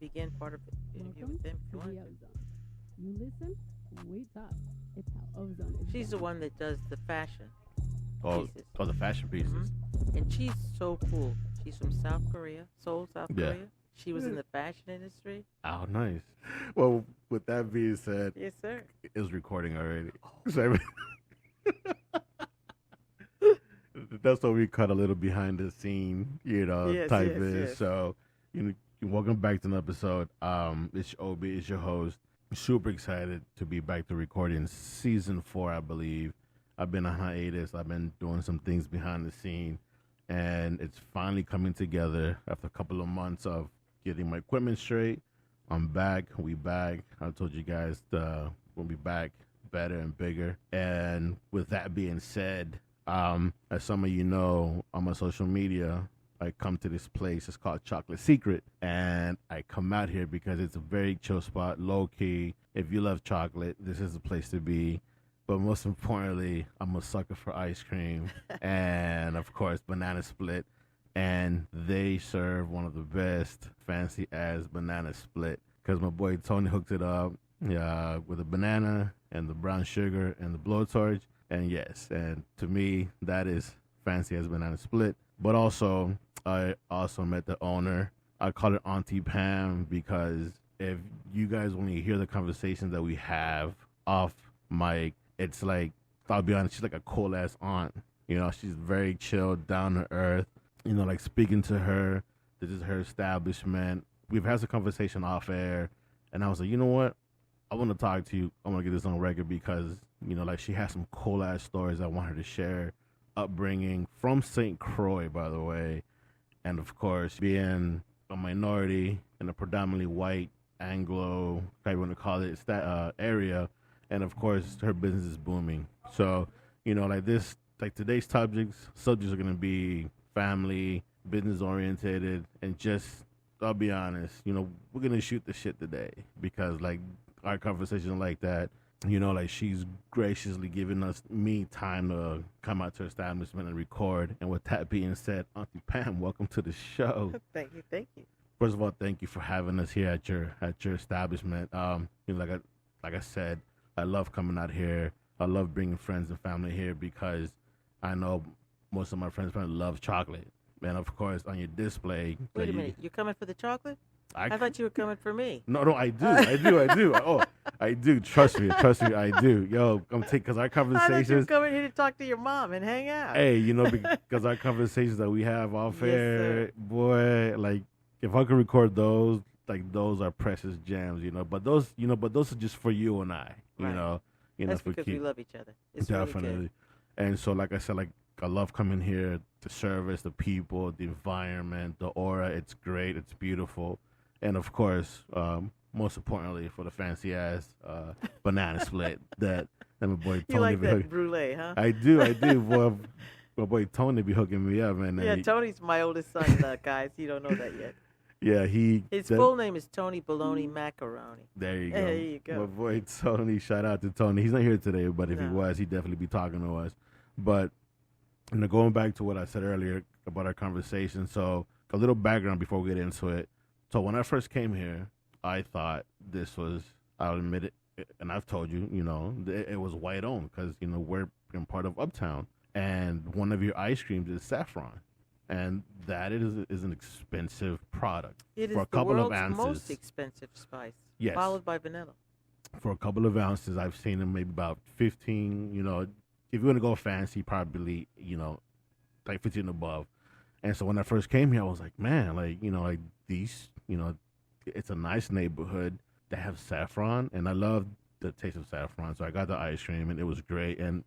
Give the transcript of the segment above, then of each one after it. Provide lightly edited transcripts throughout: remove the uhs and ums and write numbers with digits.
begin part of the interview Welcome with them if to you the want. Ozone. You listen, we talk. It's how Ozone is She's the done. one that does the fashion Oh, pieces. oh, the fashion pieces. And she's so cool. She's from South Korea, Seoul, South Yeah. Korea. She was in the fashion industry. Oh, nice. Well, with that being said, Yes, sir. it was recording already. So, that's why we cut a little behind the scene, Yes, type yes, is. yes. So, welcome back to an episode. It's Obi, it's your host. Super excited to be back to recording season 4, I believe. I've been on hiatus. I've been doing some things behind the scene, and it's finally coming together after a couple of months of getting my equipment straight. I'm back. We back. I told you guys we'll be back better and bigger. And with that being said, as some of you know, on my social media, I come to this place. It's called Chocolate Secret, and I come out here because it's a very chill spot, low key. If you love chocolate, this is the place to be. But most importantly, I'm a sucker for ice cream and, of course, banana split. And they serve one of the best fancy ass banana split because my boy Tony hooked it up with a banana and the brown sugar and the blowtorch. And yes, and to me, that is fancy as banana split. But also, I also met the owner. I call her Auntie Pam because if you guys only hear the conversations that we have off mic, it's like, I'll be honest, she's like a cool ass aunt. She's very chill, down to earth. Like speaking to her, this is her establishment. We've had a conversation off air, and I was like, you know what? I want to talk to you. I want to get this on record because, like she has some cool ass stories I want her to share. Upbringing from St. Croix, by the way, and of course, being a minority in a predominantly white Anglo, if you want to call it, area, and of course, her business is booming. So, like today's subjects are going to be family, business oriented, and just, I'll be honest, we're going to shoot the shit today because like our conversation like that, like she's graciously giving me time to come out to her establishment and record. And with that being said, Auntie Pam, welcome to the show. Thank you. First of all, thank you for having us here at your establishment. Like I said, I love coming out here. I love bringing friends and family here because I know most of my friends love chocolate. And of course, on your display. Wait a minute. You're coming for the chocolate? I thought you were coming for me. No, I do. Oh, I do. Trust me, I do. Yo, because our I conversations. thought you were coming here to talk to your mom and hang out. Hey, because our conversations that we have off Yes, air, sir. boy, like if I could record those, like those are precious gems, But those are just for you and I, Right. That's for because keep. we love each other. It's Definitely. Really good. And so, like I said, like I love coming here, the service, the people, the environment, the aura. It's great. It's beautiful. And of course, most importantly, for the fancy ass banana split that my boy Tony You like be that brulee, huh? I do. Well, my boy Tony be hooking me up, man. Yeah, Tony's my oldest son, guys. You don't know that yet. Yeah, His full name is Tony Baloney Macaroni. There you go. There you go. My boy Tony, shout out to Tony. He's not here today, but if he No. was, he'd definitely be talking to us. But going back to what I said earlier about our conversation, so a little background before we get into it. So when I first came here, I thought this was, I'll admit it, and I've told you, it was white owned because, we're in part of Uptown. And one of your ice creams is saffron. And that is an expensive product. It is for a the couple world's of ounces. most expensive spice, Yes. followed by vanilla. For a couple of ounces, I've seen them maybe about 15, if you want to go fancy, probably, like 15 above. And so when I first came here, I was like, man, like these, it's a nice neighborhood. They have saffron, and I love the taste of saffron. So I got the ice cream, and it was great. And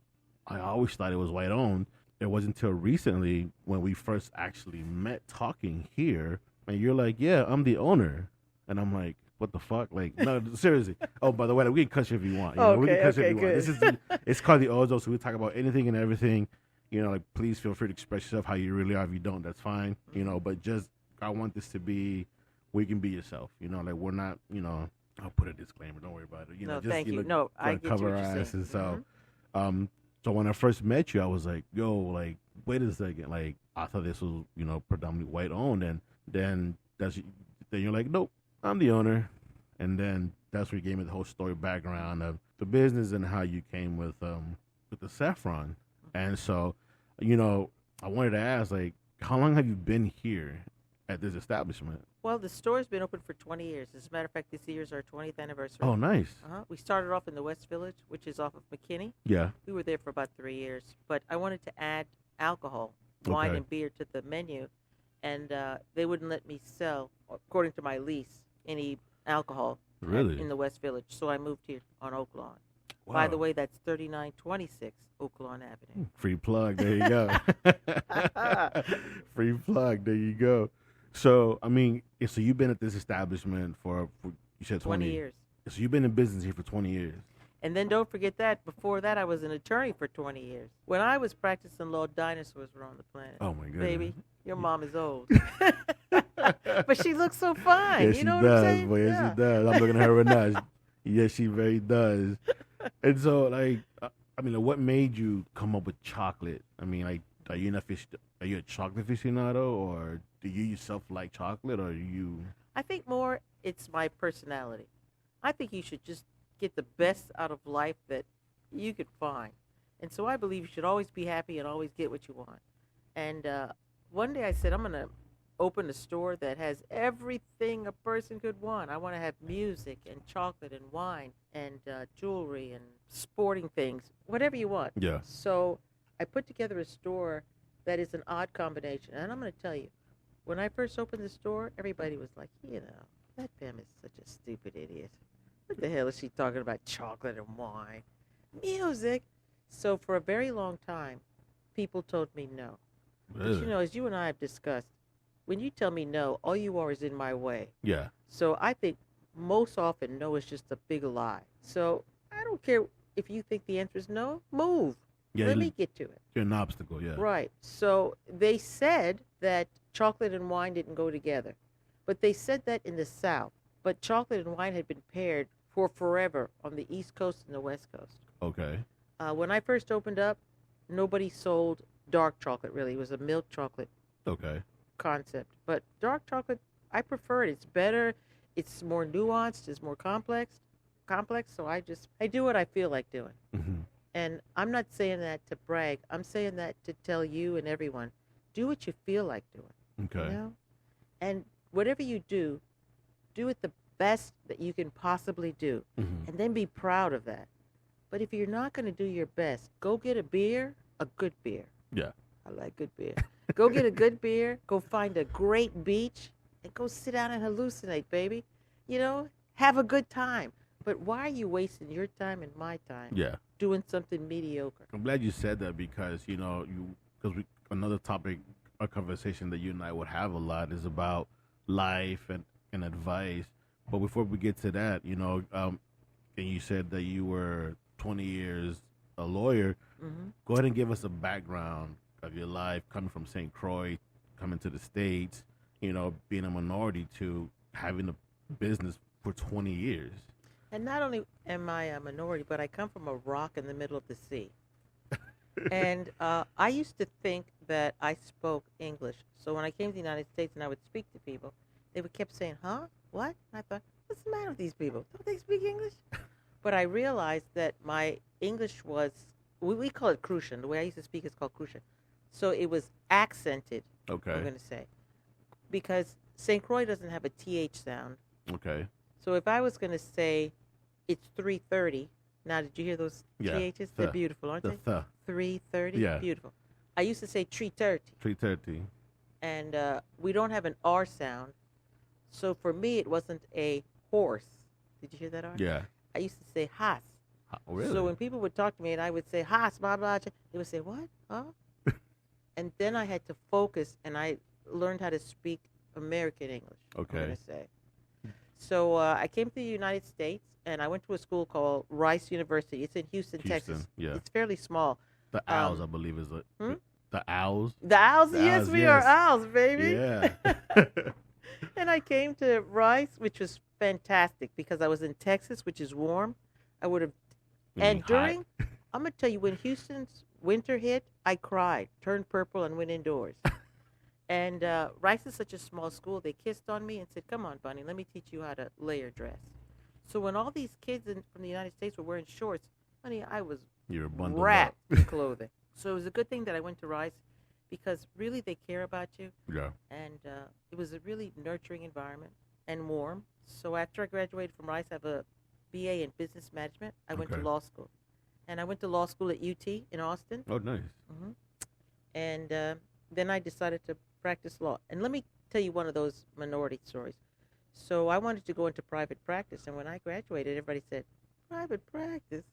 I always thought it was white owned. It wasn't until recently when we first actually met talking here, and you're like, yeah, I'm the owner. And I'm like, what the fuck? Like, no, seriously. Oh, by the way, we can cut you if you want. We can cut you if you want. good. This is it's called the Ozo, so we talk about anything and everything. Like, please feel free to express yourself how you really are. If you don't, that's fine. But just, I want this to be, we can be yourself. Like, we're not, I'll put a disclaimer. Don't worry about it. No, just, thank you. No, I get cover what our you're saying. asses. So, so when I first met you, I was like, yo, like, wait a second. Like, I thought this was, predominantly white owned. And then you're like, nope, I'm the owner. And then that's where you gave me the whole story background of the business and how you came with the saffron. And so, I wanted to ask, like, how long have you been here at this establishment? Well, the store's been open for 20 years. As a matter of fact, this year's our 20th anniversary. Oh, nice. We started off in the West Village, which is off of McKinney. Yeah. We were there for about 3 years. But I wanted to add alcohol, wine and beer to the menu. And they wouldn't let me sell, according to my lease, any alcohol in the West Village. So I moved here on Oak Lawn. Wow. By the way, that's 3926 Oak Lawn Avenue. Free plug. There you go. Free plug. There you go. So, I mean, so you've been at this establishment for you said 20 years. So you've been in business here for 20 years. And then don't forget that before that, I was an attorney for 20 years. When I was practicing law, dinosaurs were on the planet. Oh, my goodness. Baby, your mom is old. But she looks so fine. Yeah, you she know does, what I'm saying? boy. Yes, she does. I'm looking at her right now. Yes, she very does. And so, like, I mean, what made you come up with chocolate? I mean, like, are you a chocolate aficionado, or do you yourself like chocolate, or you? I think more it's my personality. I think you should just get the best out of life that you could find. And so I believe you should always be happy and always get what you want. And one day I said, I'm going to open a store that has everything a person could want. I want to have music and chocolate and wine and jewelry and sporting things, whatever you want. Yeah. So I put together a store that is an odd combination. And I'm going to tell you, when I first opened the store, everybody was like, that Pam is such a stupid idiot. What the hell is she talking about, chocolate and wine? Music. So for a very long time, people told me no. Really? But, as you and I have discussed, when you tell me no, all you are is in my way. Yeah. So I think most often no is just a big lie. So I don't care if you think the answer is no, move. Yeah, Let me get to it. You're an obstacle, yeah. Right. So they said that chocolate and wine didn't go together. But they said that in the South. But chocolate and wine had been paired for forever on the East Coast and the West Coast. Okay. When I first opened up, nobody sold dark chocolate, really. It was a milk chocolate concept. But dark chocolate, I prefer it. It's better. It's more nuanced. It's more complex. So I do what I feel like doing. Mm-hmm. And I'm not saying that to brag. I'm saying that to tell you and everyone, do what you feel like doing. Okay. And whatever you do it the best that you can possibly do. Mm-hmm. And then be proud of that. But if you're not going to do your best, go get a good beer. Yeah. I like good beer. Go get a good beer. Go find a great beach and go sit down and hallucinate, baby. Have a good time. But why are you wasting your time and my time? Yeah. Doing something mediocre? I'm glad you said that because, another topic, a conversation that you and I would have a lot is about life and advice. But before we get to that, and you said that you were 20 years a lawyer. Mm-hmm. Go ahead and give us a background of your life coming from St. Croix, coming to the States, being a minority to having a business for 20 years. And not only am I a minority, but I come from a rock in the middle of the sea. And I used to think that I spoke English. So when I came to the United States and I would speak to people, they would kept saying, huh? What? And I thought, what's the matter with these people? Don't they speak English? But I realized that my English was, we call it Crucian. The way I used to speak is called Crucian. So it was accented, Okay. I'm going to say. Because St. Croix doesn't have a TH sound. Okay. So if I was going to say it's 3:30, now did you hear those THs? They're beautiful, aren't they? 3:30? Yeah. Beautiful. I used to say 3:30. 3:30. And we don't have an R sound. So for me, it wasn't a horse. Did you hear that R? Yeah. I used to say has. Oh, really? So when people would talk to me and I would say has, blah, blah, blah, they would say, what? Huh? And then I had to focus and I learned how to speak American English. Okay. I'm going to say. So I came to the United States and I went to a school called Rice University. It's in Houston, Texas. Yeah. It's fairly small. The Owls, I believe, is it. The Owls? The Owls? Yes, we are Owls, baby. Yeah. And I came to Rice, which was fantastic because I was in Texas, which is warm. I would have. And during, I'm going to tell you, when Houston's winter hit, I cried, turned purple, and went indoors. And Rice is such a small school. They kissed on me and said, "Come on, Bunny, let me teach you how to layer dress." So when all these kids from the United States were wearing shorts, honey, I was You're bundled wrapped up. in clothing. So it was a good thing that I went to Rice because really they care about you. Yeah. And it was a really nurturing environment and warm. So after I graduated from Rice, I have a BA in business management. I went to Okay. law school. And I went to law school at UT in Austin. Oh, nice. hmm And then I decided to practice law. And let me tell you one of those minority stories. So I wanted to go into private practice. And when I graduated, everybody said, "Private practice?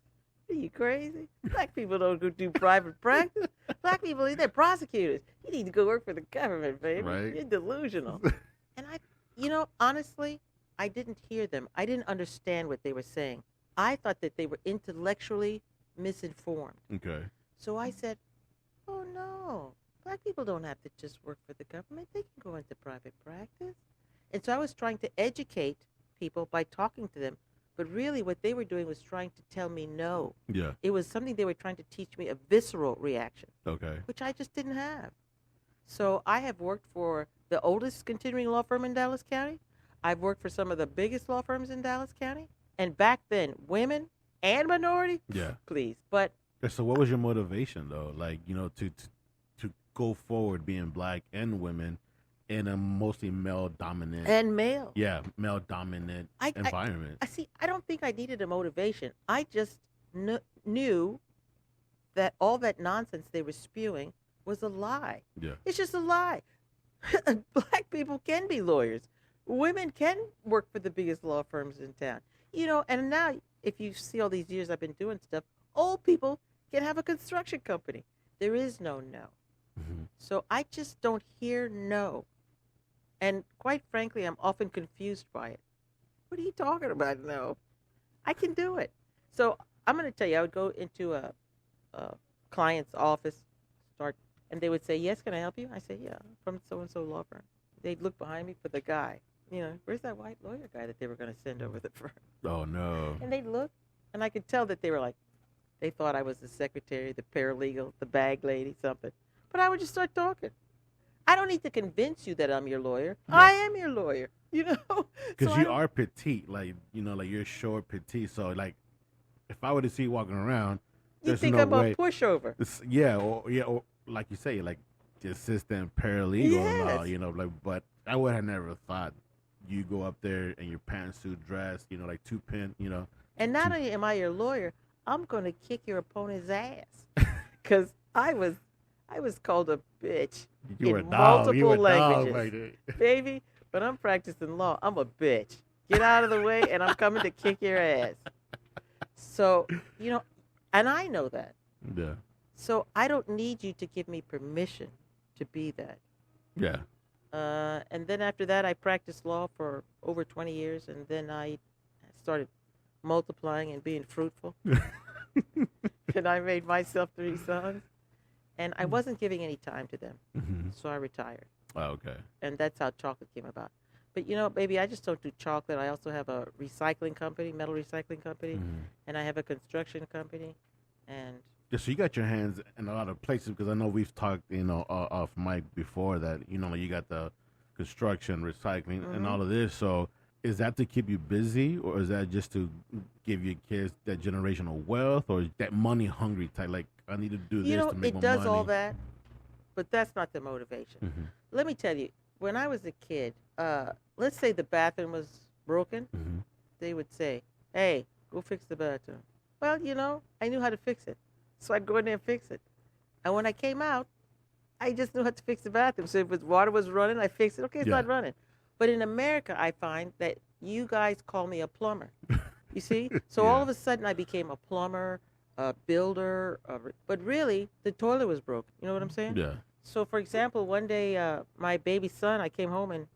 Are you crazy? Black people don't go do private practice. Black people, they're prosecutors. You need to go work for the government, baby. Right. You're delusional." And honestly, I didn't hear them. I didn't understand what they were saying. I thought that they were intellectually misinformed. Okay. So I said, "Oh, no. Black people don't have to just work for the government. They can go into private practice." And so I was trying to educate people by talking to them. But really what they were doing was trying to tell me no. Yeah. It was something they were trying to teach me, a visceral reaction, Okay. which I just didn't have. So I have worked for the oldest continuing law firm in Dallas County. I've worked for some of the biggest law firms in Dallas County. And back then, women and minority, Yeah. please. But So what was your motivation though? Like, to go forward being black and women in a mostly male dominant and male. yeah, male dominant environment. I see. I don't think I needed a motivation. I just knew that all that nonsense they were spewing was a lie. Yeah. It's just a lie. Black people can be lawyers. Women can work for the biggest law firms in town. And now if you see all these years I've been doing stuff, old people can have a construction company. There is no no. Mhm. So I just don't hear no. And quite frankly, I'm often confused by it. What are you talking about? No, I can do it. So I'm going to tell you, I would go into a client's office, and they would say, "Yes, can I help you?" I say, "Yeah, I'm from so-and-so law firm." They'd look behind me for the guy. Where's that white lawyer guy that they were going to send over the firm? Oh no. And they'd look, and I could tell that they thought I was the secretary, the paralegal, the bag lady, something. But I would just start talking. I don't need to convince you that I'm your lawyer. Yeah. I am your lawyer, Because So you are petite, like you're short, petite. So like, if I were to see you walking around, You there's think no I'm way. a pushover. Or like you say, like the assistant paralegal and all, Yes. But I would have never thought you go up there in your pantsuit dress, like 2 pin, And not only am I your lawyer, I'm going to kick your opponent's ass. Because I was called a bitch you were a in dog. You were a multiple dog languages. right Baby, but I'm practicing law. I'm a bitch. Get out of the way, and I'm coming to kick your ass. So, and I know that. there. Yeah. So I don't need you to give me permission to be that. Yeah. And then after that, I practiced law for over 20 years, and then I started multiplying and being fruitful. And I made myself 3 sons, and I wasn't giving any time to them, Mm-hmm. so I retired. Oh, okay. And that's how chocolate came about. But baby, I just don't do chocolate. I also have a recycling company, metal recycling company, Mhm. and I have a construction company, and Yeah, so you got your hands in a lot of places because I know we've talked, off mic before that, you got the construction, recycling, and Mhm. all of this. So is that to keep you busy, or is that just to give your kids that generational wealth, or that money hungry type? Like, I need to do this to make it more does money. all that, but that's not the motivation. Mhm. Let me tell you, when I was a kid, let's say the bathroom was broken, Mhm. they would say, "Hey, go fix the bathroom." Well, I knew how to fix it, so I'd go in there and fix it. And when I came out, I just knew how to fix the bathroom. So if water was running, I fixed it. Okay, it's Yeah. not running. But in America, I find that you guys call me a plumber. You see? So all Yeah. of a sudden, I became a plumber, a builder. But really, the toilet was broken. You know what I'm saying? Yeah. So, for example, one day, my baby son, I came home and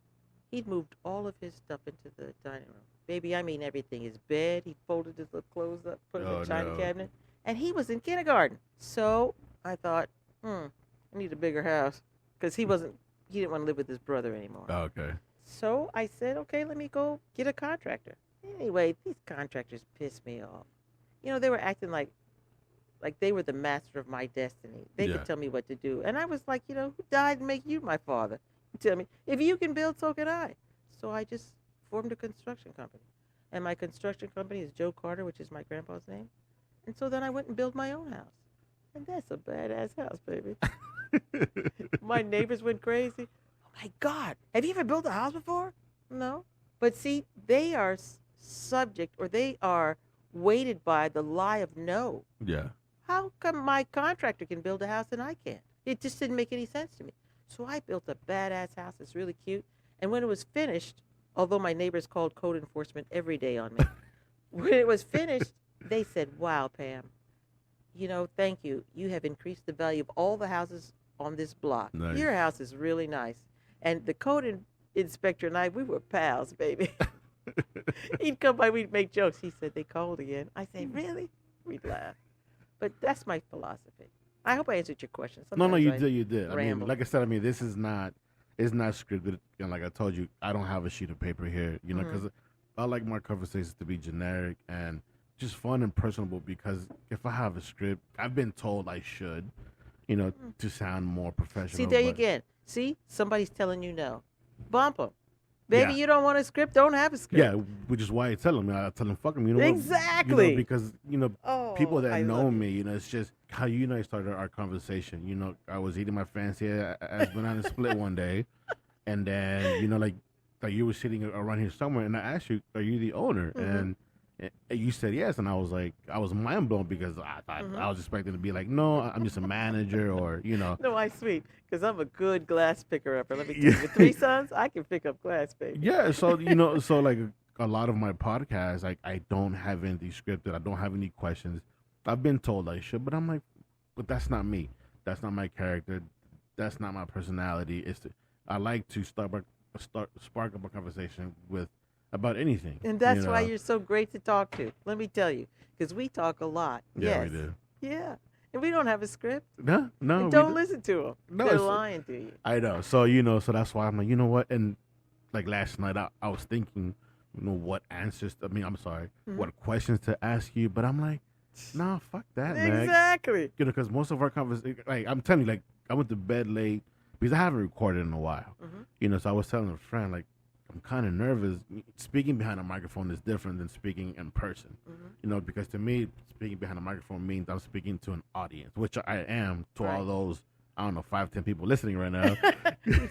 he'd moved all of his stuff into the dining room. Baby, I mean everything. His bed, he folded his little clothes up, put it in Oh, the china no. cabinet. And he was in kindergarten. So I thought, I need a bigger house. Because he didn't want to live with his brother anymore. Oh, okay. So I said, okay, let me go get a contractor. Anyway, these contractors pissed me off. They were acting like Like they were the master of my destiny. They Yeah. could tell me what to do. And I was like, who died and make you my father? Tell me, if you can build, so can I. So I just formed a construction company. And my construction company is Joe Carter, which is my grandpa's name. And so then I went and built my own house. And that's a badass house, baby. My neighbors went crazy. Oh my God, have you ever built a house before? No. But see, they are subject, or they are weighted by the lie of no. Yeah. How come my contractor can build a house and I can't? It just didn't make any sense to me. So I built a badass house. It's really cute. And when it was finished, although my neighbors called code enforcement every day on me, when it was finished, they said, wow, Pam, thank you. You have increased the value of all the houses on this block. Nice. Your house is really nice. And the code inspector and I, we were pals, baby. He'd come by, we'd make jokes. He said, they called again. I say, really? We'd laugh. But that's my philosophy. I hope I answered your question. No, Sometimes you did. I mean, ramble. like I said, this is not, it's not scripted. And like I told you, I don't have a sheet of paper here, because I like my conversations to be generic and just fun and personable, because if I have a script, I've been told I should, to sound more professional. See, there you again. See, somebody's telling you no. Bump them. Baby, you don't want a script? Don't have a script. Yeah, which is why I tell them. I tell them, fuck them. Exactly. Because, people that I know love me, it's just how you and I started our conversation. I was eating my fancy ass banana split one day, and then, like you were sitting around here somewhere, and I asked you, are you the owner? And you said yes, and I was like, I was mind blown, because I thought I was expecting to be like, no, I'm just a manager, or No, I'm sweet, because I'm a good glass picker upper. Let me tell you, with 3 sons, I can pick up glass, baby. Yeah, so so like a lot of my podcasts, like I don't have anything scripted. I don't have any questions. I've been told I should, but I'm like, but that's not me. That's not my character. That's not my personality. I like to spark up a conversation about anything. And that's why you're so great to talk to. Let me tell you, because we talk a lot. Yeah, yes. we do. Yeah, and we don't have a script. No. And don't listen to them. No, They're lying to you. I know. So so that's why I'm like, you know what? And like last night, I was thinking, what answers. I'm sorry, what questions to ask you. But I'm like, nah, fuck that, man. Exactly. Because most of our conversations, like I'm telling you, like I went to bed late because I haven't recorded in a while. So I was telling a friend, like, I'm kind of nervous. Speaking behind a microphone is different than speaking in person. Because to me, speaking behind a microphone means I'm speaking to an audience, which I am to all those, I don't know, 5-10 people listening right now.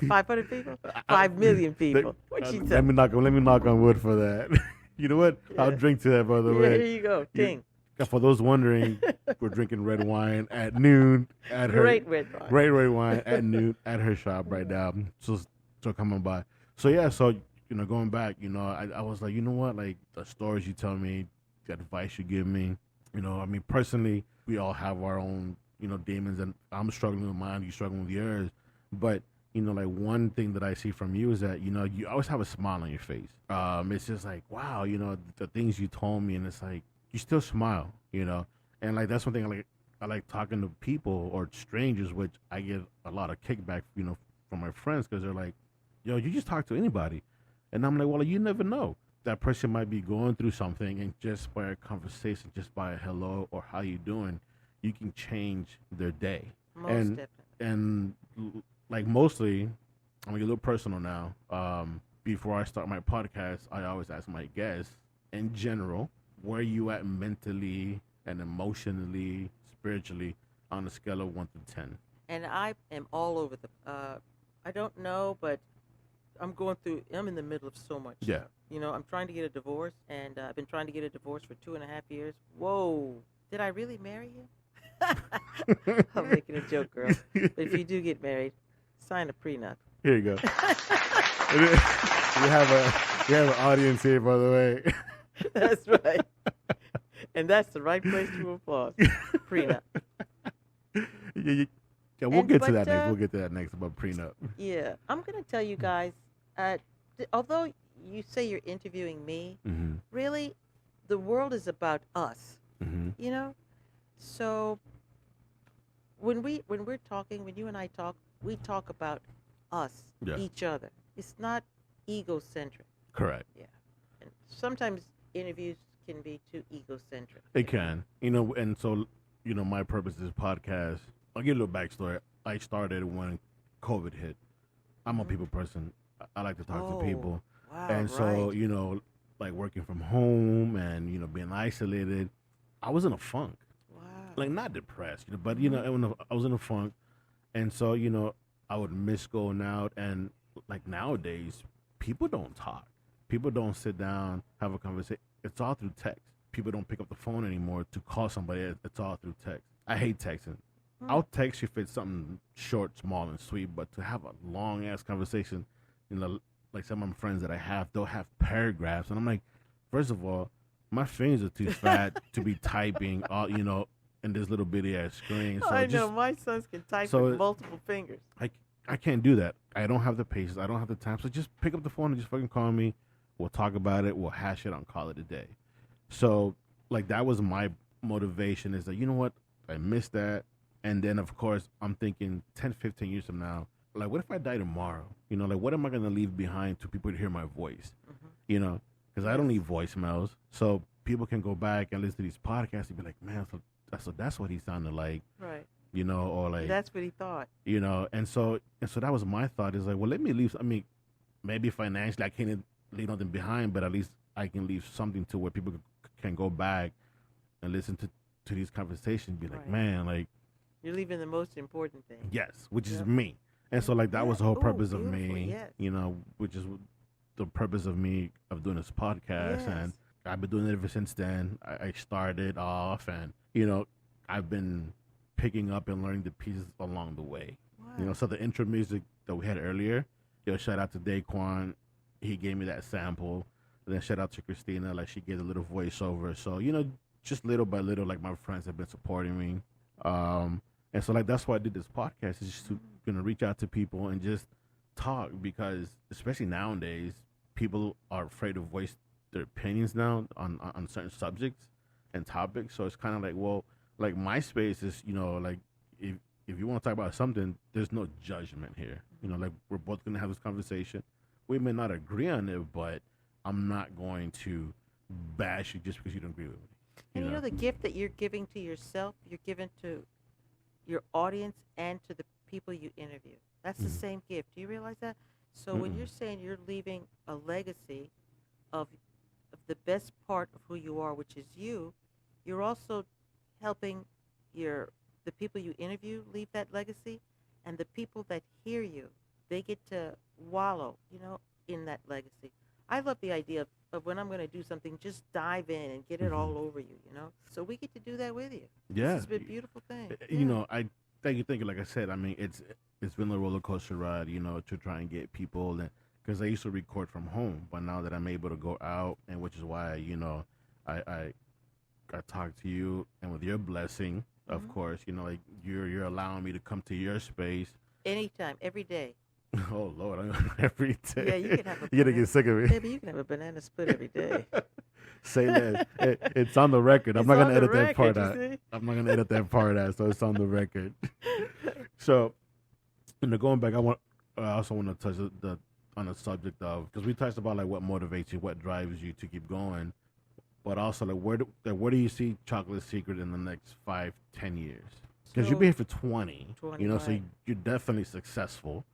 500 people? 5 million people. What you let me knock on wood for that. You know what? Yeah. I'll drink to that, by the way. Here you go. King. For those wondering, we're drinking red wine at noon at her. Great red wine. Great red wine at noon at her shop right now. So coming by. So yeah, going back, I was like, you know what, like the stories you tell me, the advice you give me, personally, we all have our own, demons, and I'm struggling with mine, you struggling with yours. But, like one thing that I see from you is that, you always have a smile on your face. It's just like, wow, the things you told me, and it's like, you still smile, and like that's one thing I like talking to people or strangers, which I get a lot of kickback, from my friends, because they're like, yo, you just talk to anybody. And I'm like, well, you never know. That person might be going through something, and just by a conversation, just by a hello or how you doing, you can change their day. Most definitely. And like mostly, I'm gonna get a little personal now. Before I start my podcast, I always ask my guests, in general, where you at mentally and emotionally, spiritually, on a scale of 1 to 10. And I am all over I don't know, but I'm in the middle of so much. Yeah. I'm trying to get a divorce, and I've been trying to get a divorce for 2.5 years. Whoa. Did I really marry him? I'm making a joke, girl. But if you do get married, sign a prenup. Here you go. we have an audience here, by the way. That's right. And that's the right place to applaud. Prenup. Yeah, we'll get to that next. We'll get to that next about prenup. Yeah. I'm going to tell you guys, although you say you're interviewing me, really, the world is about us. So when we're talking, when you and I talk, we talk about us, each other. It's not egocentric. Correct. Yeah. And sometimes interviews can be too egocentric. It can, and so, my purpose of this podcast, I'll give you a little backstory. I started when COVID hit. I'm a people person. I like to talk to people. Wow, And so, right. like working from home and, being isolated, I was in a funk. Wow. Like, not depressed, but, Mhm. I was in a funk. And so, I would miss going out. And, like, nowadays, people don't talk. People don't sit down, have a conversation. It's all through text. People don't pick up the phone anymore to call somebody. It's all through text. I hate texting. Hmm. I'll text you if it's something short, small, and sweet, but to have a long ass conversation, like some of my friends that I have, they'll have paragraphs, and I'm like, first of all, my fingers are too fat to be typing all, in this little bitty ass screen. So I know just my sons can type so with multiple fingers. I can't do that. I don't have the patience. I don't have the time. So just pick up the phone and just fucking call me. We'll talk about it. We'll hash it on, call it a day. So like that was my motivation is that, you know what? I missed that. And then of course I'm thinking 10, 15 years from now, like what if I die tomorrow? Like what am I going to leave behind to people to hear my voice? Hmm. Because I don't leave voicemails. So people can go back and listen to these podcasts and be like, man, so that's what he sounded like, Right. or like, That's what he thought. and so that was my thought is like, well, let me leave. I mean, maybe financially I can't leave nothing behind, but at least I can leave something to where people can go back and listen to these conversations. Be like, Right. man, like You're leaving the most important thing. yes, which is Yep. me. And so like that was the whole Ooh, purpose of beautiful, me, yes. which is the purpose of me of doing this podcast, and Yes. I've been doing it ever since then. I started off, and I've been picking up and learning the pieces along the way. Wow. So the intro music that we had earlier, shout out to Daquan, he gave me that sample. And then shout out to Christina, like she gave a little voiceover. So just little by little, like my friends have been supporting me. And so like that's why I did this podcast is just to reach out to people and just talk, because especially nowadays people are afraid to voice their opinions now on certain subjects and topics. So it's kind of like, well, like my space is like if you want to talk about something, there's no judgment here. Like we're both gonna have this conversation. We may not agree on it, but I'm not going to bash you just because you don't agree with me. And the gift that you're giving to yourself, you're giving to your audience and to the people you interview. That's the Mhm. same gift. Do you realize that? So when Mm-mm. you're saying you're leaving a legacy of the best part of who you are, which is you, you're also helping the people you interview leave that legacy, and the people that hear you, they get to wallow, in that legacy. I love the idea of when I'm going to do something, just dive in and get it Mhm. all over you. So we get to do that with you. Yeah. This has been a beautiful thing. I thank you. Like I said, I mean, it's been a roller coaster ride, to try and get people, because I used to record from home, but now that I'm able to go out, and which is why, I talk to you, and with your blessing, of Mhm. course, like you're allowing me to come to your space. Anytime, every day. Oh Lord, every day. Yeah, you can have a You're gonna banana. get sick of it. Maybe you can have a banana split every day. Say that. It's on the record. I'm It's not on gonna the edit that part record, out. you see? I'm not gonna edit that part out, so it's on the record. So, going back, I also want to touch on the subject of, because we touched about like what motivates you, what drives you to keep going, but also like where do you see Chocolate Secret in the next 5-10 years? Because you've So, been here for 20, 20, so right. you're definitely successful,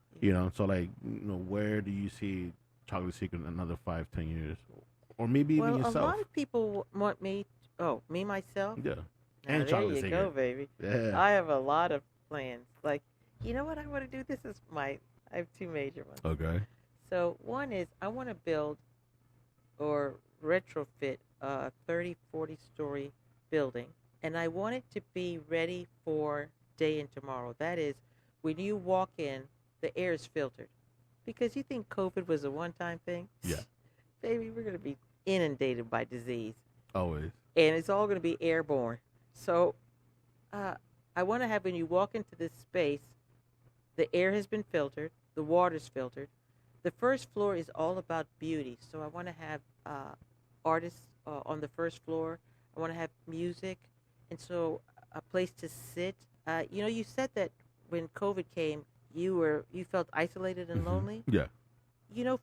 So like, where do you see Chocolate Secret in another 5-10 years, or maybe even Well, a yourself? lot of people want me. Oh, me myself. Yeah, Now, and there Chocolate you Secret. go, baby. Yeah. I have a lot of plans. Like, you know what I want to do? I have two major ones. Okay. So one is I want to build or retrofit a 30, 40-story building, and I want it to be ready for day and tomorrow. That is, when you walk in, the air is filtered. Because you think COVID was a one-time thing? Yeah. Baby, we're going to be inundated by disease, Always. and it's all going to be airborne. So I want to have, when you walk into this space, the air has been filtered, the water's filtered. The first floor is all about beauty. So I want to have artists on the first floor. I want to have music, and so a place to sit. You said that when COVID came, you felt isolated and Mhm. lonely. Yeah.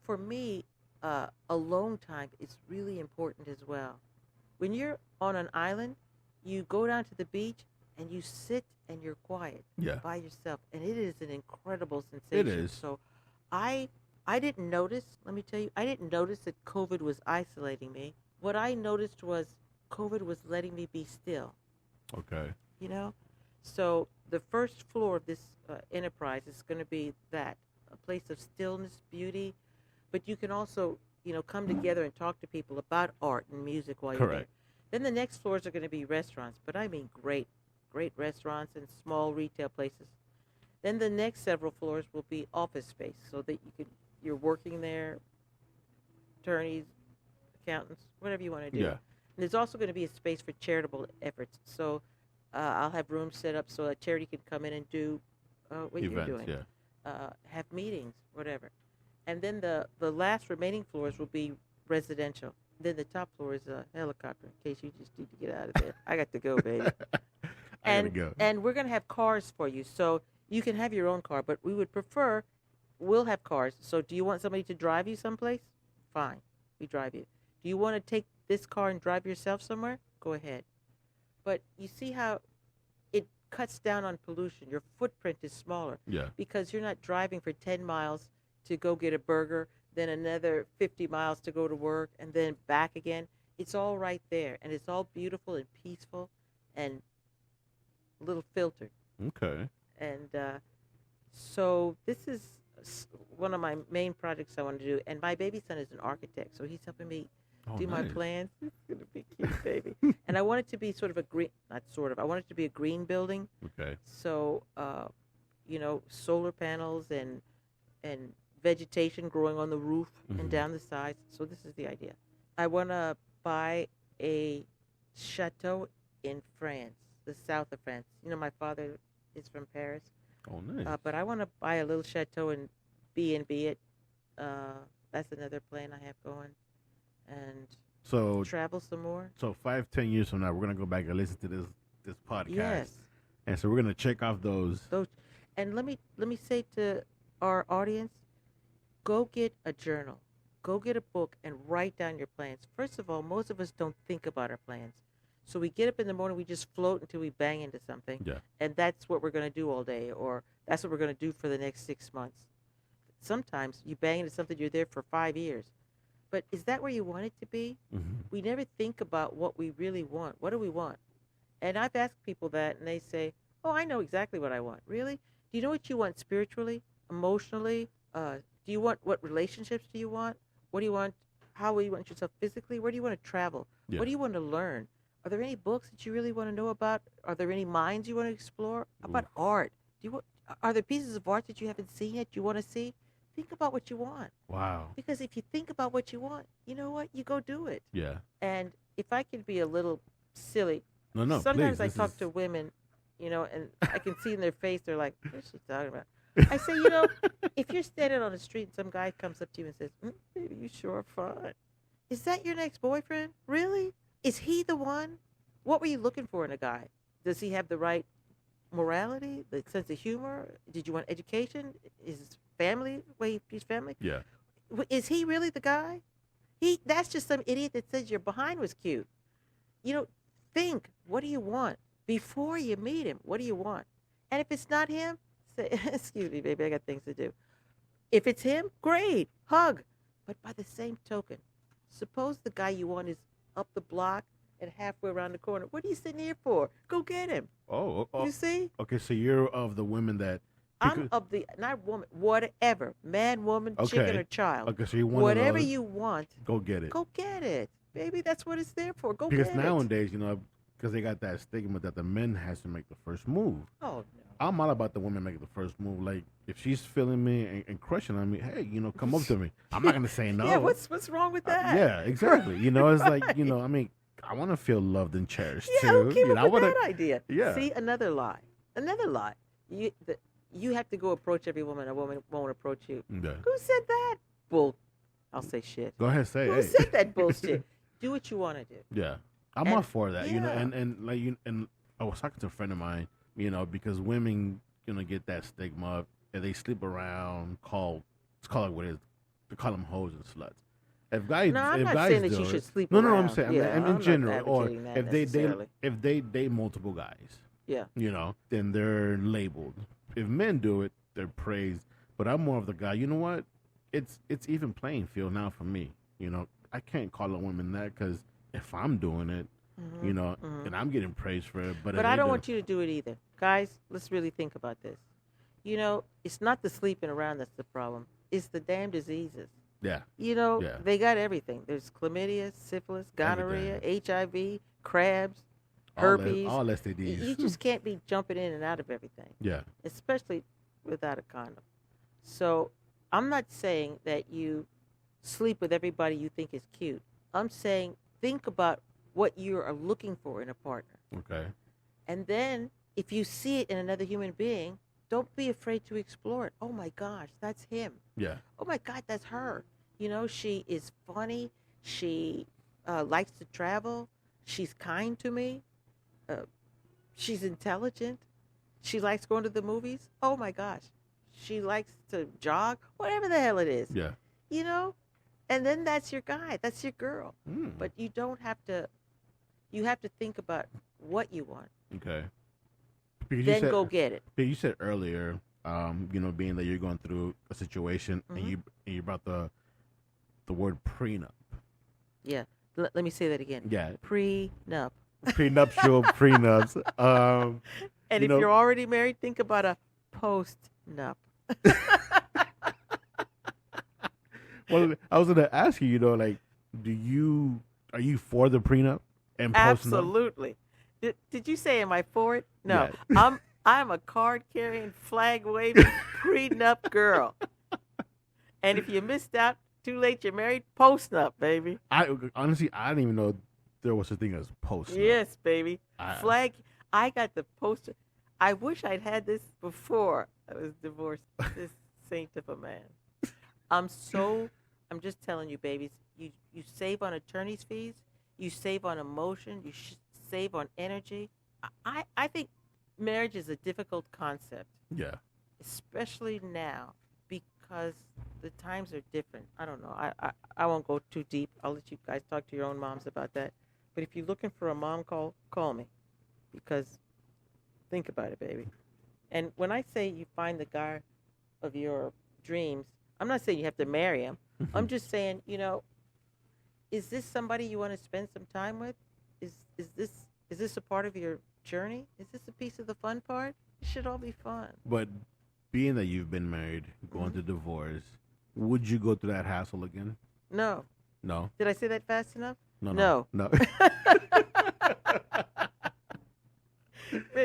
For me, alone time is really important as well. When you're on an island, you go down to the beach and you sit and you're quiet Yeah. by yourself, and it is an incredible It sensation. is. So I didn't notice, let me tell you, I didn't notice that COVID was isolating me. What I noticed was COVID was letting me be still, Okay. you know? So the first floor of this enterprise is going to be that, a place of stillness, beauty, but you can also, come together and talk to people about art and music while you're there. Correct. Then the next floors are going to be restaurants, but I mean great restaurants and small retail places. Then the next several floors will be office space, so that you're working there, attorneys, accountants, whatever you want to do. Yeah. And there's also going to be a space for charitable efforts. So I'll have rooms set up so a charity can come in and do what Events, you're doing. yeah. Have meetings, whatever. And then the last remaining floors will be residential. Then the top floor is a helicopter, in case you just need to get out of there. I got to go, baby. I gotta go. And we're going to have cars for you. So you can have your own car, but we would prefer, we'll have cars. So do you want somebody to drive you someplace? Fine, we drive you. Do you want to take this car and drive yourself somewhere? Go ahead. But you see how it cuts down on pollution. Your footprint is smaller. Yeah. Because you're not driving for 10 miles to go get a burger, then another 50 miles to go to work, and then back again. It's all right there, and it's all beautiful and peaceful and a little filtered. Okay. And so this is one of my main projects I want to do. And my baby son is an architect, so he's helping me do my nice. plans. It's going to be cute, baby. And I want it to be sort of a green, not sort of, I want it to be a green building. Okay. So, solar panels and vegetation growing on the roof and down the sides. So this is the idea. I want to buy a chateau in France, the south of France. My father is from Paris. Oh, nice. But I want to buy a little chateau and B&B it. That's another plan I have going. And So travel some more. So 5-10 years from now, we're gonna go back and listen to this podcast. Yes. And so we're gonna check off those. And let me say to our audience, go get a journal, go get a book, and write down your plans. First of all, most of us don't think about our plans. So we get up in the morning, we just float until we bang into something. Yeah. And that's what we're going to do all day, or that's what we're going to do for the next 6 months. Sometimes you bang into something, you're there for 5 years. But is that where you want it to be? Mm-hmm. We never think about what we really want. What do we want? And I've asked people that, and they say, oh, I know exactly what I want. Really? Do you know what you want spiritually, emotionally? Do you want, what relationships do you want? What do you want? How will you want yourself physically? Where do you want to travel? Yeah. What do you want to learn? Are there any books that you really want to know about? Are there any minds you want to explore? How about art? Are there pieces of art that you haven't seen yet you want to see? Think about what you want. Wow. Because if you think about what you want, you know what? You go do it. Yeah. And if I could be a little silly, No. sometimes please, I this talk is- to women, and I can see in their face, they're like, what's she talking about? I say, if you're standing on the street and some guy comes up to you and says, baby, you sure are fine. Is that your next boyfriend? Really? Is he the one? What were you looking for in a guy? Does he have the right morality, the sense of humor? Did you want education? Is his family, his family? Yeah. Is he really the guy? That's just some idiot that says your behind was cute. Think, what do you want? Before you meet him, what do you want? And if it's not him, say, excuse me, baby, I got things to do. If it's him, great, hug. But by the same token, suppose the guy you want is up the block and halfway around the corner. What are you sitting here for? Go get him. Oh. You see? Okay, so you're of the women that. I'm of the, not woman, whatever, man, woman, chicken, Okay. or child. Okay, so you want Whatever you want, go get it. go get it. Baby, that's what it's there for. Go Because get it. nowadays, because they got that stigma that the men has to make the first move. Oh, no. I'm all about the women making the first move. Like, if she's feeling me and crushing on me, hey, come up to me. I'm not going to say no. Yeah, what's wrong with that? Yeah, exactly. It's like, I mean, I want to feel loved and cherished, Yeah, too. who came I up with wanna, that idea? Yeah. See, another lie. You have to go approach every woman. A woman won't approach you. Yeah. Who said that? Bull. I'll say shit. Go ahead, say Who hey. said that bullshit? Do what you want to do. Yeah. I'm And- all for that, yeah. and I was talking to a friend of mine, because women, get that stigma and they sleep around, let's call it what it is. They call them hoes and sluts. If guys, No, I'm if not guys saying that do you should it- sleep No, I'm around. saying Yeah, I'm I'm in not general, or advocating that if they necessarily. date multiple guys, Yeah. Then they're labeled. If men do it, they're praised. But I'm more of the guy. You know what? It's even playing field now for me. I can't call a woman that because if I'm doing it, and I'm getting praised for it. But I don't want you to do it either. Guys, let's really think about this. It's not the sleeping around that's the problem. It's the damn diseases. Yeah. They got everything. There's chlamydia, syphilis, gonorrhea, HIV, crabs, herpes. All STDs. You just can't be jumping in and out of everything. Yeah. Especially without a condom. So I'm not saying that you sleep with everybody you think is cute. I'm saying think about what you are looking for in a partner. Okay. And then if you see it in another human being, don't be afraid to explore it. Oh my gosh, that's him. Yeah. Oh my God, that's her. She is funny. She likes to travel. She's kind to me. She's intelligent. She likes going to the movies. Oh my gosh. She likes to jog. Whatever the hell it is. Yeah. And then that's your guy. That's your girl. Mm. But you don't have to. You have to think about what you want. Okay. Then go get it. But you said earlier, being that you're going through a situation and you brought the word prenup. Yeah. Let me say that again. Yeah. Prenup. Prenuptial prenups. And if you're already married, think about a post-nup. Well, I was going to ask you, are you for the prenup and post-nup? Absolutely. Did you say, am I for it? No. Yeah. I'm a card-carrying, flag-waving, prenup girl. And if you missed out, too late, you're married, post-nup, baby. Honestly, I didn't even know there was a thing as post-nup. Yes, baby. Flag. I got the poster. I wish I'd had this before I was divorced. This saint of a man. I'm just telling you, babies, you save on attorney's fees, you save on emotion, you save on energy. I think marriage is a difficult concept. Yeah. Especially now because the times are different. I don't know. I won't go too deep. I'll let you guys talk to your own moms about that. But if you're looking for a mom, call me. Because think about it, baby. And when I say you find the guy of your dreams, I'm not saying you have to marry him. I'm just saying, is this somebody you want to spend some time with? Is this a part of your journey? Is this a piece of the fun part? It should all be fun. But being that you've been married, going to divorce, would you go through that hassle again? No. No? Did I say that fast enough? No.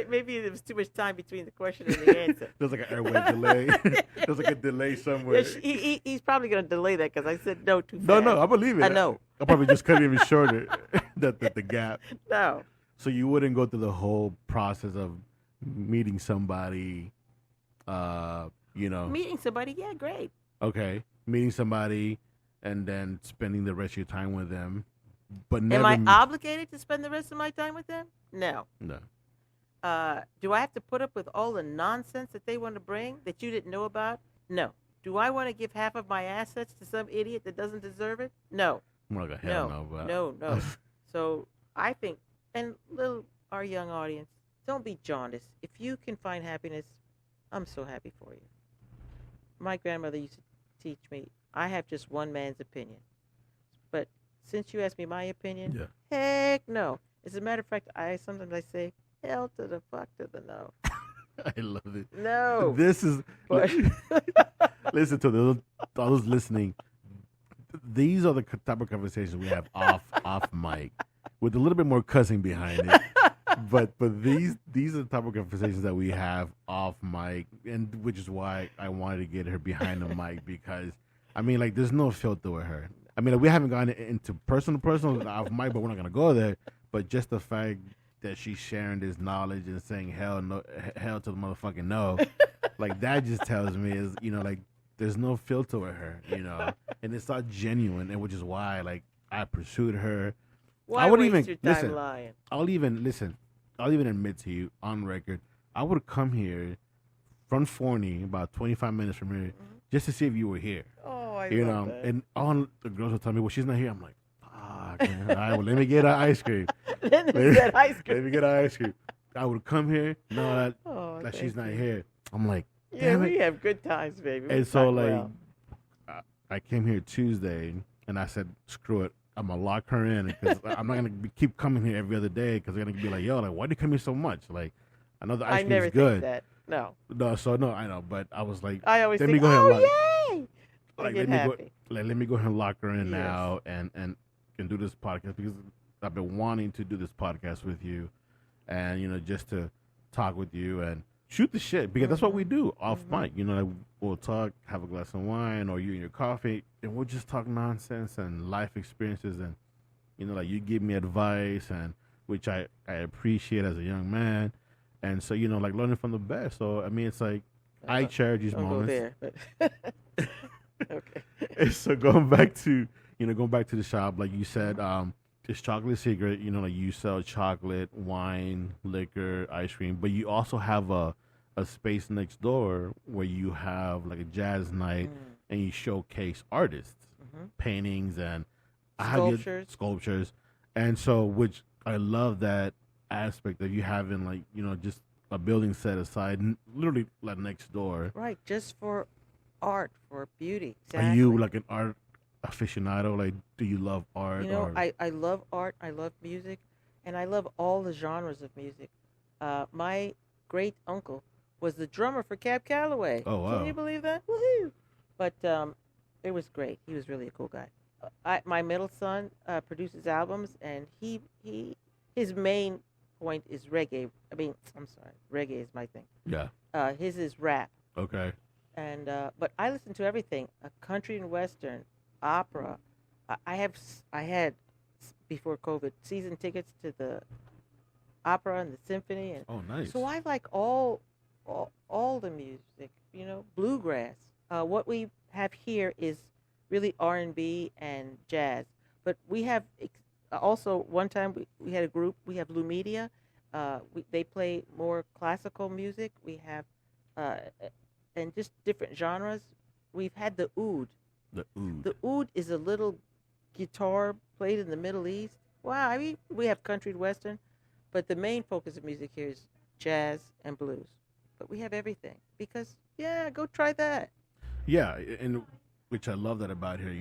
Maybe there was too much time between the question and the answer. There's like an airway delay. There's like a delay somewhere. Yeah, he's probably going to delay that because I said no too fast. No, I believe it. I know. I'll probably just cut it even shorter, the gap. No. So you wouldn't go through the whole process of meeting somebody, Meeting somebody, yeah, great. Okay. Meeting somebody and then spending the rest of your time with them. But never. Am I obligated to spend the rest of my time with them? No. No. Do I have to put up with all the nonsense that they want to bring that you didn't know about? No. Do I want to give half of my assets to some idiot that doesn't deserve it? No. More like a hell no. But... No. So I think, and our young audience, don't be jaundiced. If you can find happiness, I'm so happy for you. My grandmother used to teach me, I have just one man's opinion. But since you asked me my opinion, heck no. As a matter of fact, sometimes I say, hell to the fuck to the no. I love it. No. This is... Listen to all those listening. These are the type of conversations we have off mic with a little bit more cussing behind it. But these are the type of conversations that we have off mic, and which is why I wanted to get her behind the mic because, there's no filter with her. We haven't gone into personal off mic, but we're not going to go there. But just the fact that she's sharing this knowledge and saying hell to the motherfucking no, that just tells me is, there's no filter with her, and it's not genuine, and which is why, I pursued her. Why waste your time lying? I'll even admit to you on record, I would come here from Forney, about 25 minutes from here, just to see if you were here. Oh, I love that. And all the girls will tell me, well, she's not here. I'm like, fuck, man. All right, well, let me get her ice cream. Let me get ice cream. Let me get her ice cream. I would come here, know that Oh, that she's thank not you. here. I'm like, Yeah, damn we it. have good times, baby. We And so talk like, well. I came here Tuesday, and I said, screw it. I'm gonna lock her in because I'm not gonna keep coming here every other day because they're gonna be like, yo, like, why do you come here so much? Like, I know the I ice cream never is good. think that. No, No, so no, I know, but I was like, I always let think, me go ahead and lock. oh yay! I Like, get let me happy. let me go ahead and lock her in Yes. now and do this podcast because I've been wanting to do this podcast with you, and just to talk with you and shoot the shit because that's what we do off mic. Like, we'll talk, have a glass of wine or you and your coffee, and we'll just talk nonsense and life experiences, and like you give me advice, and which I appreciate as a young man, and so like learning from the best. So I mean, it's like I cherish these Don't moments. go there, but okay. And so going back to the shop, like you said, it's Chocolate Secret. Like you sell chocolate, wine, liquor, ice cream, but you also have a space next door where you have like a jazz night and you showcase artists, paintings and sculptures, and so which I love that aspect of you having like just a building set aside, literally like next door. Right, just for art, for beauty. Are Exactly. you like an art aficionado? Like, do you love art? I love art. I love music, and I love all the genres of music. My great uncle was the drummer for Cab Calloway. Oh, wow. Can you believe that? Woohoo! But it was great. He was really a cool guy. My middle son produces albums, and his main point is reggae. I mean, I'm sorry, reggae is my thing. Yeah. His is rap. Okay. And but I listen to everything: country and western, opera. I had before COVID season tickets to the opera and the symphony, and Oh, nice. so I like all the music. Bluegrass. What we have here is really R&B and jazz, but we have also one time we had a group. We have Lou Media. They play more classical music. We have. And just different genres. We've had the oud. The oud. The oud is a little guitar played in the Middle East. Wow, I mean, we have country and western, but the main focus of music here is jazz and blues. But we have everything because, yeah, go try that. Yeah, and which I love that about here,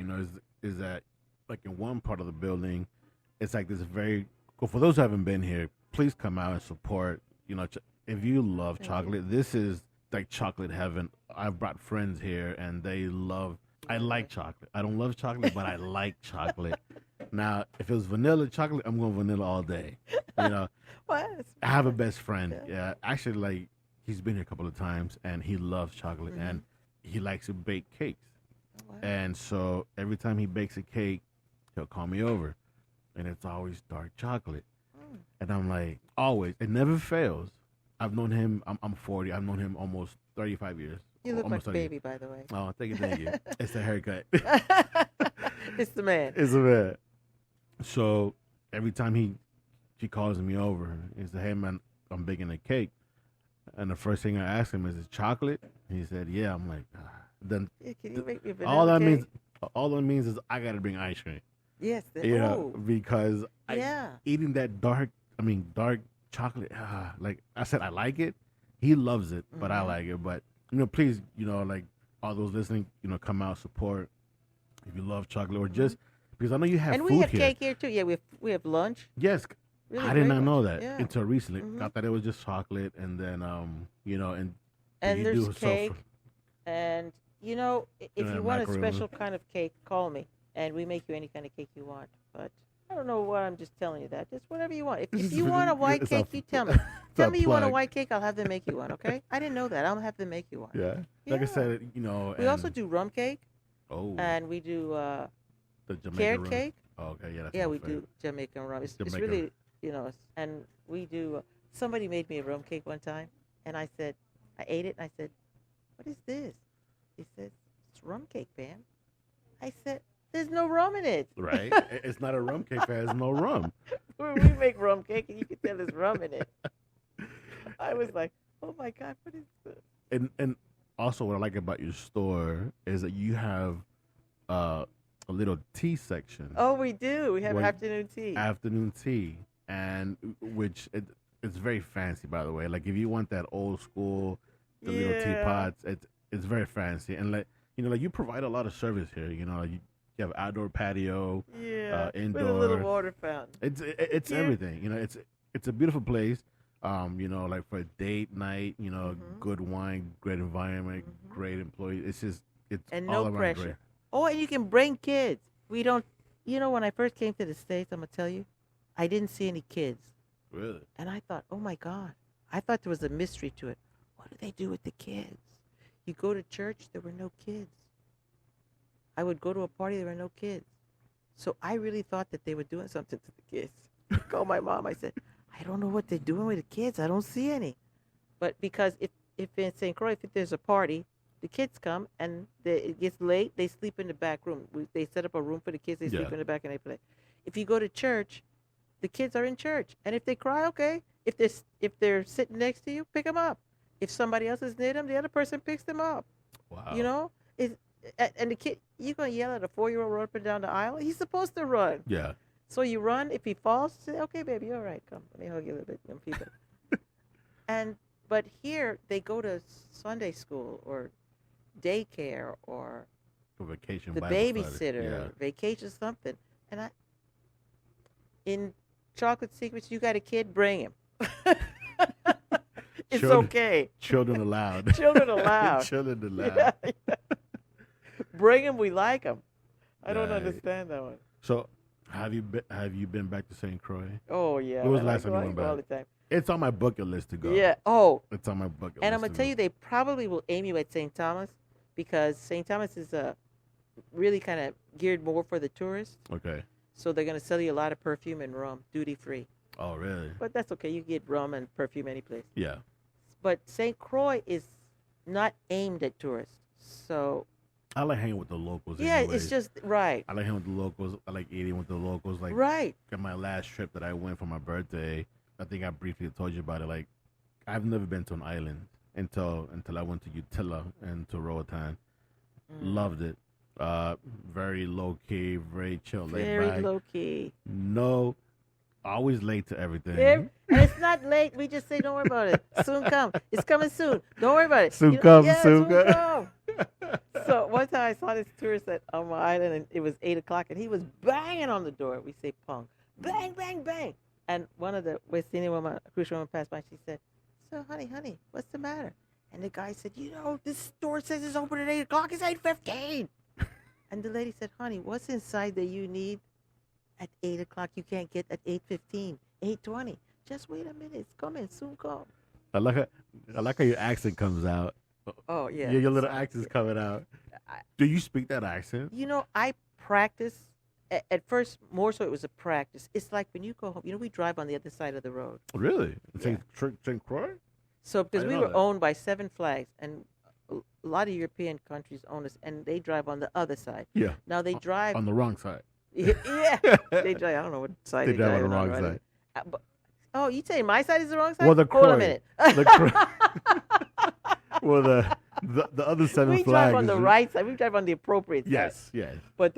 is that like in one part of the building, it's like this very. Well, for those who haven't been here, please come out and support. If you love chocolate, this is like chocolate heaven. I've brought friends here and they love. I like chocolate. I don't love chocolate, but I like chocolate. Now, if it was vanilla chocolate, I'm going vanilla all day. What? I have a best friend. Yeah, actually, like he's been here a couple of times and he loves chocolate and he likes to bake cakes. Wow. And so every time he bakes a cake, he'll call me over, and it's always dark chocolate. And I'm like, always. It never fails. I've known him. I'm 40. I've known him almost 35 years. You look like Almost a 30 years. baby, by the way. Oh, thank you. It's the haircut. It's the man. It's a man. So every time he calls me over, he said, "Hey man, I'm baking a cake." And the first thing I asked him is, "It chocolate?" He said, "Yeah." I'm like, then Yeah, can you make me a all vanilla that cake? all that means is I gotta bring ice cream. Yes. Because Yeah. eating that dark chocolate, like I said, I like it. He loves it, but I like it. But please, like all those listening, come out, support if you love chocolate or just because I know you have And food we have here. cake here too. Yeah, we have lunch. Yes, Really I did great not know lunch. that Yeah. until recently. I thought it was just chocolate, and then and And you there's do stuff cake. And if Yeah, you want a macaroni. special kind of cake, call me, and we make you any kind of cake you want. But I don't know why I'm just telling you that. Just whatever you want. If you want a white It's cake, a- you tell me. it's Tell a me you want a plug. white cake. I'll have them make you one. Okay? I didn't know that. I'll have them make you one. Yeah, like I Yeah. said, We also do rum cake, oh and we do the Jamaican carrot rum. cake. Oh, okay, yeah, that's Yeah, my we favorite. do Jamaican rum. It's Jamaican really, and we do. Somebody made me a rum cake one time, and I ate it, and I said, "What is this?" He said, "It's rum cake, Pam." I said, "There's no rum in it." Right? It's not a rum cake. It has no rum. We make rum cake, and you can tell there's rum in it. I was like, "Oh my God, what is this?" And also what I like about your store is that you have a little tea section. Oh, we do. We have What- afternoon tea. Afternoon tea, and which it's very fancy, by the way. Like if you want that old school, the little Yeah. teapots, it's very fancy, and like like you provide a lot of service here. You have outdoor patio, Yeah. With a indoor. little water fountain. It's Yeah. everything. It's a beautiful place. Like for a date night, Mhm. good wine, great environment, Mhm. great employees. It's And all no around pressure. great. Oh, and you can bring kids. We don't. When I first came to the States, I'm gonna tell you, I didn't see any kids, Really? and I thought, oh my God, I thought there was a mystery to it. What do they do with the kids? You go to church, there were no kids. I would go to a party, there were no kids. So I really thought that they were doing something to the kids. I called my mom. I said, I don't know what they're doing with the kids. I don't see any. But because if in St. Croix, if there's a party, the kids come and it gets late, they sleep in the back room. They set up a room for the kids. They sleep Yeah. in the back and they play. If you go to church, the kids are in church. And if they cry, okay. If they're sitting next to you, pick them up. If somebody else is near them, the other person picks them up. Wow. And the kid, you gonna yell at a 4-year-old run up and down the aisle? He's supposed to run. Yeah. So you run. If he falls, say, "Okay, baby, all right, come. Let me hug you a little bit." And people. But here they go to Sunday school or daycare or For vacation. the Bible study. babysitter, Yeah. or vacation something. And in Chocolate Secrets, you got a kid, bring him. It's Children- okay. Children allowed. Children allowed. Children allowed. Yeah. Bring him. We like him. I don't Right. understand that one. So, have you been back to St. Croix? Oh yeah. When was I the last go- time you I went go all back? the time. It's on my bucket list to go. Yeah. Oh, It's on my bucket list. and I'm gonna to tell go. you, they probably will aim you at St. Thomas because St. Thomas is really kind of geared more for the tourists. Okay. So they're gonna sell you a lot of perfume and rum, duty free. Oh, really? But that's okay. You get rum and perfume any place. Yeah. But St. Croix is not aimed at tourists. So I like hanging with the locals. yeah, anyways. it's just right. I like hanging with the locals. I like eating with the locals. Like Right. at my last trip that I went for my birthday, I think I briefly told you about it. Like I've never been to an island until I went to Utila and to Roatan. Loved it. Very low key, very chill, laid Very back. low key. No, always late to everything. And it's not late. We just say, don't worry about it. Soon come. It's coming soon. Don't worry about it. Soon You know- come, yeah, soon come. So one time I saw this tourist on my island, and it was 8 o'clock, and he was banging on the door. We say pong. Bang, bang, bang. And one of the West Indian women, cruise woman passed by, she said, so honey, what's the matter? And the guy said, this store says it's open at 8 o'clock. It's 8:15. And the lady said, honey, what's inside that you need at 8 o'clock you can't get at 8:15, 8:20? Just wait a minute. It's coming. Soon come. I like how your accent comes out. Oh, yeah. Your little Sorry. accent's coming out. I- Do you speak that accent? I practice. At first, more so it was a practice. It's like when you go home, we drive on the other side of the road. Really? Yeah. St. Croix? So because I we know were that. owned by Seven Flags, and a lot of European countries own us, and they drive on the other side. Yeah. Now they drive. On the wrong side. Yeah, they drive. I don't know what side They drive on the wrong right? side. Oh, you saying my side is the wrong side? Well, the Hold on a Croix. minute. Well, the other seven We flags. drive on the right side. We drive on the appropriate side. Yes. But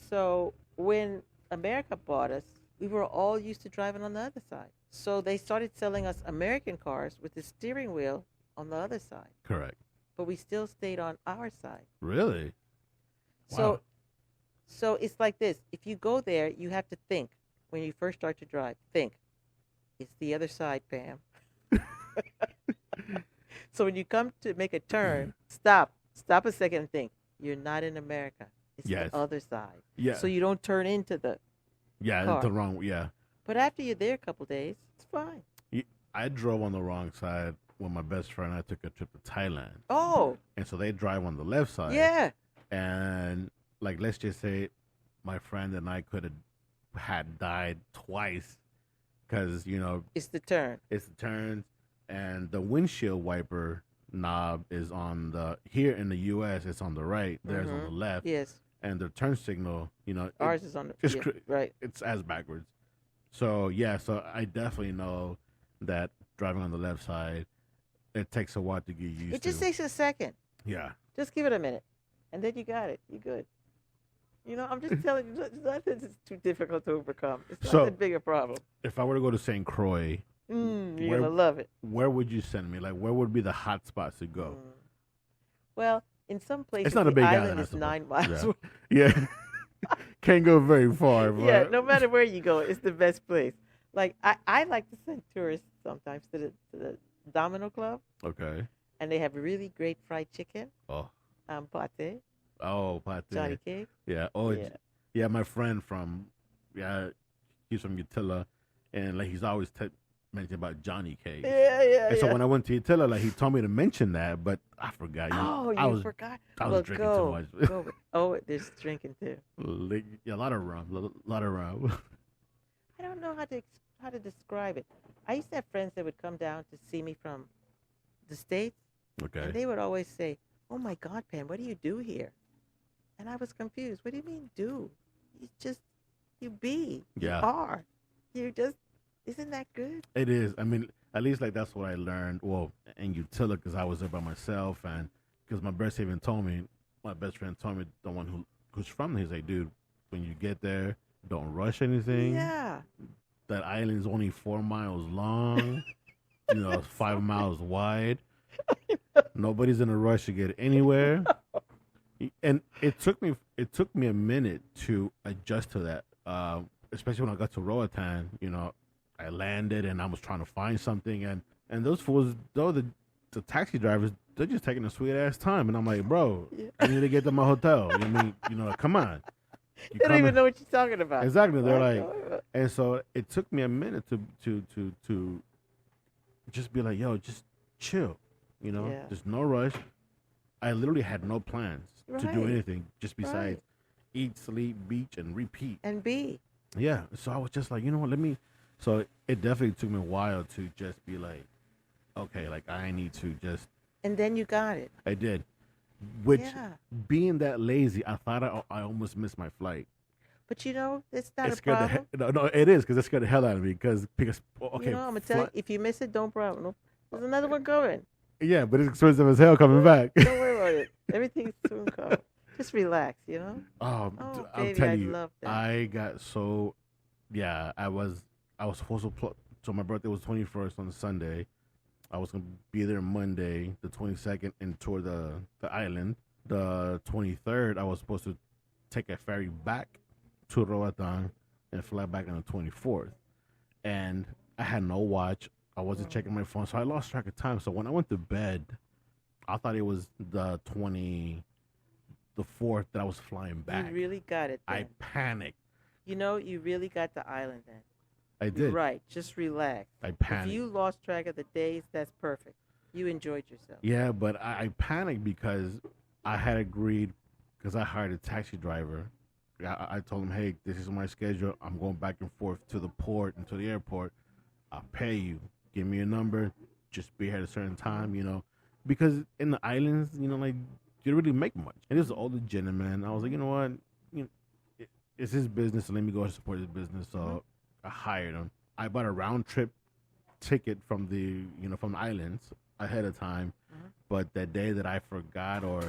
so when America bought us, we were all used to driving on the other side. So they started selling us American cars with the steering wheel on the other side. Correct. But we still stayed on our side. Really? Wow. So it's like this. If you go there, you have to think when you first start to drive. Think, it's the other side, Pam. So when you come to make a turn, stop a second and think. You're not in America. It's Yes. the other side. Yeah. So you don't turn into the. Yeah, car. it's the wrong. Yeah. But after you're there a couple days, it's fine. I drove on the wrong side when my best friend. I took a trip to Thailand, Oh, and so they drive on the left side. yeah. And like, let's just say, my friend and I had died twice, because It's the turn. it's the turns, and the windshield wiper knob is on the here in the U.S. It's on the right. There's on the left, Yes. and the turn signal. Ours is on the it's yeah, right. it's as backwards. So yeah, so I definitely know that driving on the left side, it takes a while to get used It to. just takes a second. Yeah. Just give it a minute, and then you got it. You're good. I'm just telling you, nothing is too difficult to overcome. It's not So- that big a problem. If I were to go to St. Croix, You're gonna love it. Where would you send me? Like, where would be the hot spots to go? Well, in some places, not a the big island island, I is suppose. 9 miles. Yeah. away. Yeah. Can't go very far. But... Yeah, no matter where you go, it's the best place. Like I like to send tourists sometimes to the Domino Club, Okay. and they have really great fried chicken, Oh. pate, Oh, pate. Johnny cake. Yeah. Oh, Yeah. yeah. My friend he's from Utila, and like he's always mentioned about Johnny cake. Yeah. And so when I went to Utila, like he told me to mention that, but I forgot. You forgot. I was drinking too much. Go. Oh, there's drinking too. Yeah, a lot of rum. I don't know how to describe it. I used to have friends that would come down to see me from the States, Okay. and they would always say, "Oh my God, Pam, what do you do here?" And I was confused. What do you mean do? You be. Yeah. You are. You just, isn't that good? It is. I mean, at least like that's what I learned. Well, in Utila, because I was there by myself, and because my best friend told me, the one who's from there, he's like, dude, when you get there, don't rush anything. Yeah. That island is only 4 miles long. 5 miles wide. Nobody's in a rush to get anywhere. And it took me a minute to adjust to that. Especially when I got to Roatan, I landed and I was trying to find something, and those fools, though the taxi drivers, they're just taking a sweet ass time, and I'm like, bro, I need to get to my hotel. Come on. They don't even know what you're talking about. Exactly. They're like, and so it took me a minute to just be like, yo, just chill, There's no rush. I literally had no plans to do anything just besides eat, sleep, beach, and repeat. And be. Yeah. So I was just like, you know what, so it definitely took me a while to just be like, okay, like I need to just. And then you got it. I did. Which, being that lazy, I thought I almost missed my flight. But it's not a problem. No, it is, because it scared the hell out of me. Because okay. I'm going to tell you, if you miss it, don't problem. There's another one going. Yeah, but it's expensive as hell coming back. Don't worry about it. Everything's soon coming. Just relax, Oh, baby, I'm telling I you, love that. I got so, I was supposed to, so my birthday was 21st on Sunday. I was going to be there Monday, the 22nd, and tour the island. The 23rd, I was supposed to take a ferry back to Roatan and fly back on the 24th. And I had no watch. I wasn't checking my phone, so I lost track of time. So when I went to bed, I thought it was the 4th that I was flying back. You really got it then. I panicked. You really got the island then. I did. Right. Just relax. I panicked. If you lost track of the days, that's perfect. You enjoyed yourself. Yeah, but I panicked because I had agreed, because I hired a taxi driver. I told him, hey, this is my schedule. I'm going back and forth to the port and to the airport. I'll pay you. Give me a number. Just be here at a certain time, Because in the islands, you don't really make much. And this is an older gentleman. I was like, you know what? It's his business, so let me go support his business. So I hired him. I bought a round trip ticket from the islands ahead of time. But that day that I forgot, or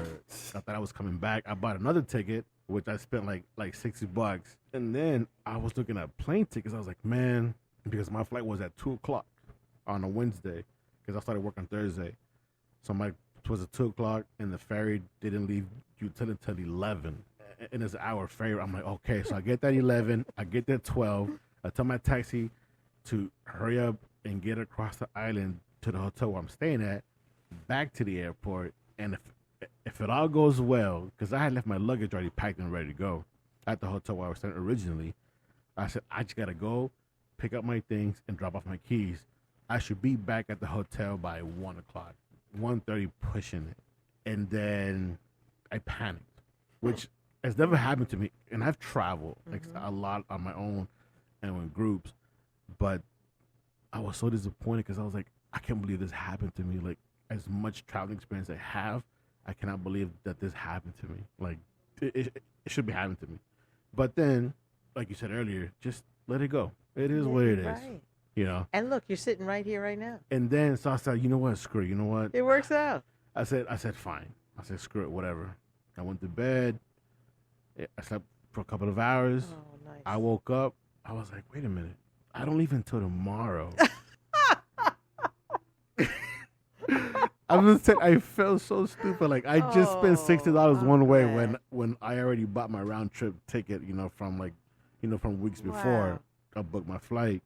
I thought I was coming back, I bought another ticket, which I spent like $60. And then I was looking at plane tickets. I was like, man, because my flight was at 2:00 on a Wednesday, because I started working Thursday. So it was at 2:00, and the ferry didn't leave Utila until 11. And it's an hour ferry. I'm like, okay, so I get that 11, I get that 12. I tell my taxi to hurry up and get across the island to the hotel where I'm staying at, back to the airport. And if it all goes well, because I had left my luggage already packed and ready to go at the hotel where I was staying originally, I said, I just got to go pick up my things and drop off my keys. I should be back at the hotel by 1:00, 1:30 pushing it. And then I panicked, which has never happened to me. And I've traveled like a lot on my own and with groups, but I was so disappointed because I was like, I can't believe this happened to me. Like, as much traveling experience I have, I cannot believe that this happened to me. Like, it should be happening to me. But then, like you said earlier, just let it go. It is what it is. Right. And look, you're sitting right here right now. And then, so I said, you know what, screw it. You know what? It works out. I said, fine. I said, screw it, whatever. I went to bed. I slept for a couple of hours. Oh, nice. I woke up. I was like, wait a minute. I don't leave until tomorrow. I'm just saying, I felt so stupid. Like I just spent $60 Oh, one way man. when I already bought my round trip ticket. From weeks Wow. before I booked my flight,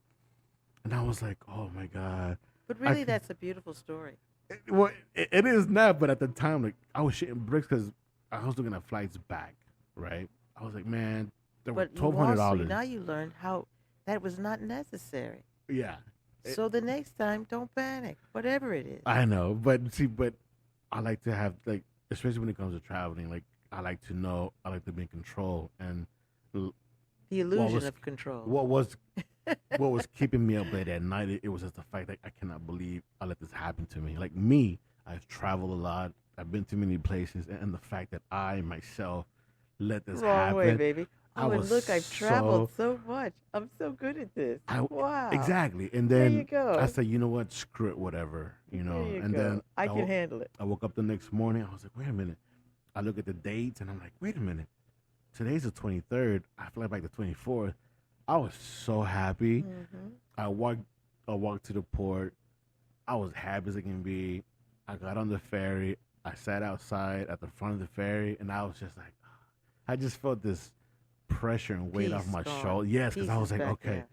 and I was like, oh my god. But I really, c- that's a beautiful story. Well, it is now, but at the time, like I was shitting bricks because I was looking at flights back. Right, I was like, man, there were But you also, $1,200. now you learned how that was not necessary. Yeah, It- So the next time, don't panic, whatever it is. I know, but I like to have like, especially when it comes to traveling, like I like to know, I like to be in control, and l- The illusion was- of control. what was what was keeping me up late at night, it was just the fact that I cannot believe I let this happen to me. Like me, I've traveled a lot, I've been to many places, and the fact that I myself let this Wrong happen. way, baby. I Oh, and was look, I've traveled so much. I'm so good at this. Wow. Exactly, and There then you go. I said, you know what, screw it, whatever, There you and go. then I can handle it. I woke up the next morning. I was like, wait a minute. I look at the dates and I'm like, wait a minute. Today's the 23rd. I fly back the 24th. I was so happy. Hmm. I walked to the port. I was happy as it can be. I got on the ferry. I sat outside at the front of the ferry, and I was just like, I just felt this pressure and weight off Peace my gone. shoulder. Yes, because Peace I was is like, back, okay, yeah.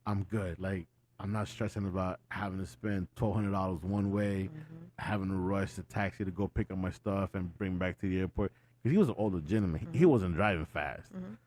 I'm good. Like I'm not stressing about having to spend $1,200 one way, Mhm. having to rush the taxi to go pick up my stuff and bring back to the airport. Because he was an older gentleman. He Mhm. wasn't driving fast. Mhm.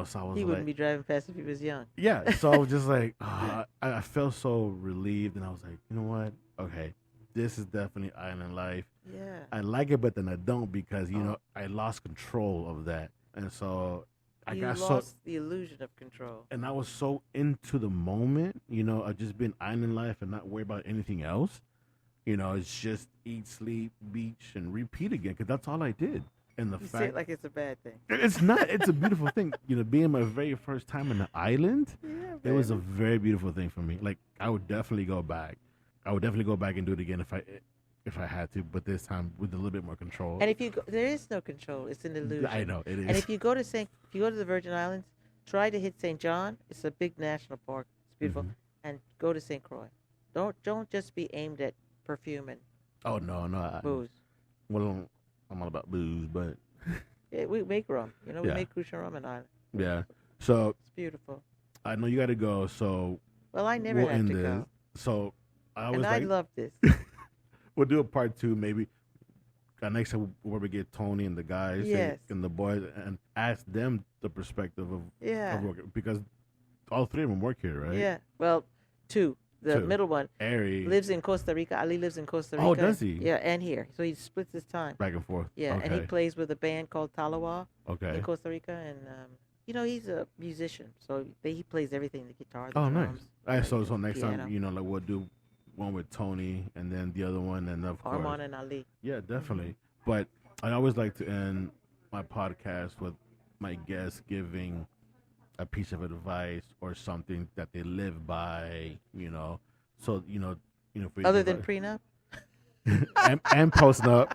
So I was He like, wouldn't be driving fast if he was young. yeah. So I was just like, I felt so relieved, and I was like, you know what? Okay, this is definitely island life. Yeah. I like it, but then I don't because Oh. I lost control of that, and so I You got lost the illusion of control. and I was so into the moment, of just being island life and not worry about anything else. It's just eat, sleep, beach, and repeat again because that's all I did. And the You say fact it like it's a bad thing. it's not, it's a beautiful thing. Being my very first time in the island, Yeah, it was a baby. very beautiful thing for me. Like I would definitely go back. I would definitely go back and do it again if I had to, but this time with a little bit more control. And if you go, there is no control. It's an illusion. I know it is. And if you go to the Virgin Islands, try to hit St. John. It's a big national park. It's beautiful. Mhm. And go to St. Croix. Don't just be aimed at perfume and Oh no, booze. well, I'm all about booze, but Yeah, we make rum. We Yeah. make Crucian rum in Ireland. yeah. So It's beautiful. I know you got to go. So Well, I never we'll have end to this. go. So I was And I like, love this. we'll do a part 2 maybe. Next time where we get Tony and the guys Yes. and the boys and ask them the perspective of Yeah. work because all three of them work here, right? Yeah. Well, two. The Two. middle one Ari lives in Costa Rica. Ali lives in Costa Rica. Oh, does he? Yeah, and here. So he splits his time. back and forth. Yeah, Okay. and he plays with a band called Talawa Okay. in Costa Rica, and he's a musician, so he plays everything: the guitar, the Oh, nice. drums, All right, so next piano. time, like we'll do one with Tony and then the other one, and of course, Armand and Ali. yeah, definitely. But I always like to end my podcast with my guests giving a piece of advice or something that they live by. So for you Other to- than prenup and posting up.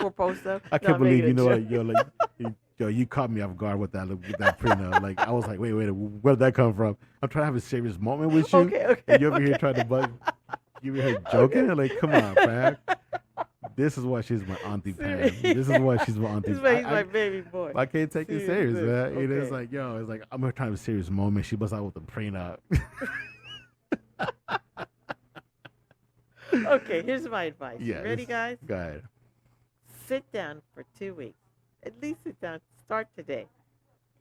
or post up. I can't believe you caught me off guard with that prenup. Like I was like, wait, where did that come from? I'm trying to have a serious moment with you, Okay. and you over here trying to bug. You over here joking? Like, come on, Pam. This is why she's my Auntie Pam. This is why she's my Auntie. This is why he's I- my baby boy. I can't take it serious, man. It's Okay. like, it's like I'm trying to have a serious moment. She busts out with the prenup. Okay, here's my advice. Yeah, Ready, guys? Go ahead. Sit down for 2 weeks. At least sit down. Start today.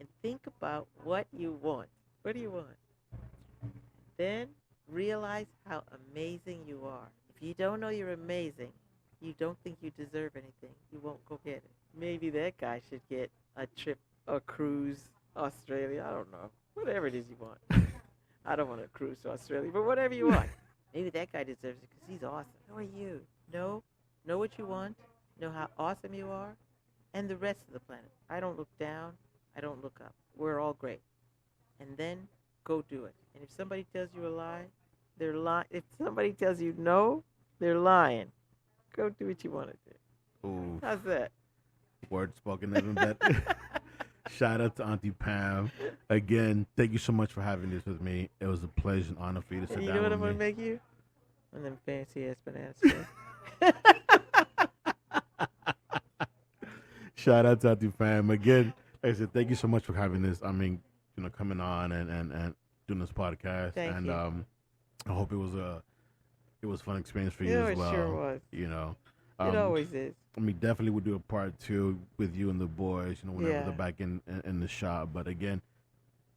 And think about what you want. What do you want? Then realize how amazing you are. If you don't know you're amazing, you don't think you deserve anything, you won't go get it. Maybe that guy should get a trip, a cruise, Australia. I don't know. Whatever it is you want. I don't want a cruise to Australia, but whatever you want. Maybe that guy deserves it because he's awesome. So are you. Know what you want, know how awesome you are, and the rest of the planet. I don't look down. I don't look up. We're all great. And then go do it. And if somebody tells you a lie, they're lying. If somebody tells you no, they're lying. Go do what you want to do. Ooh, How's that? word spoken even better. Shout out to Auntie Pam. Again, thank you so much for having this with me. It was a pleasure and honor for you to sit And you down know what with I'm going me. to make you? And them fancy ass bananas. Too. Shout out to Auntie Pam again. Like I said, thank you so much for having this. I mean, coming on and doing this podcast. Thank you. I hope it was a fun experience for you Yeah, as well. it sure was. It always is. I mean, definitely would do a part 2 with you and the boys. Whenever Yeah. they're back in the shop. But again,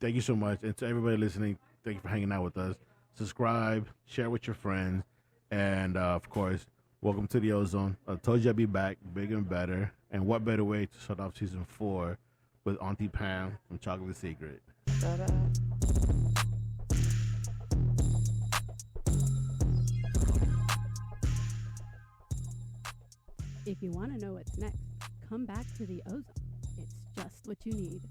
thank you so much, and to everybody listening, thank you for hanging out with us. Subscribe, share with your friends, and of course, welcome to the Ozone. I told you I'd be back, bigger and better. And what better way to start off season 4 with Auntie Pam from Chocolate Secret? Ta-da. If you want to know what's next, come back to the Ozone. It's just what you need.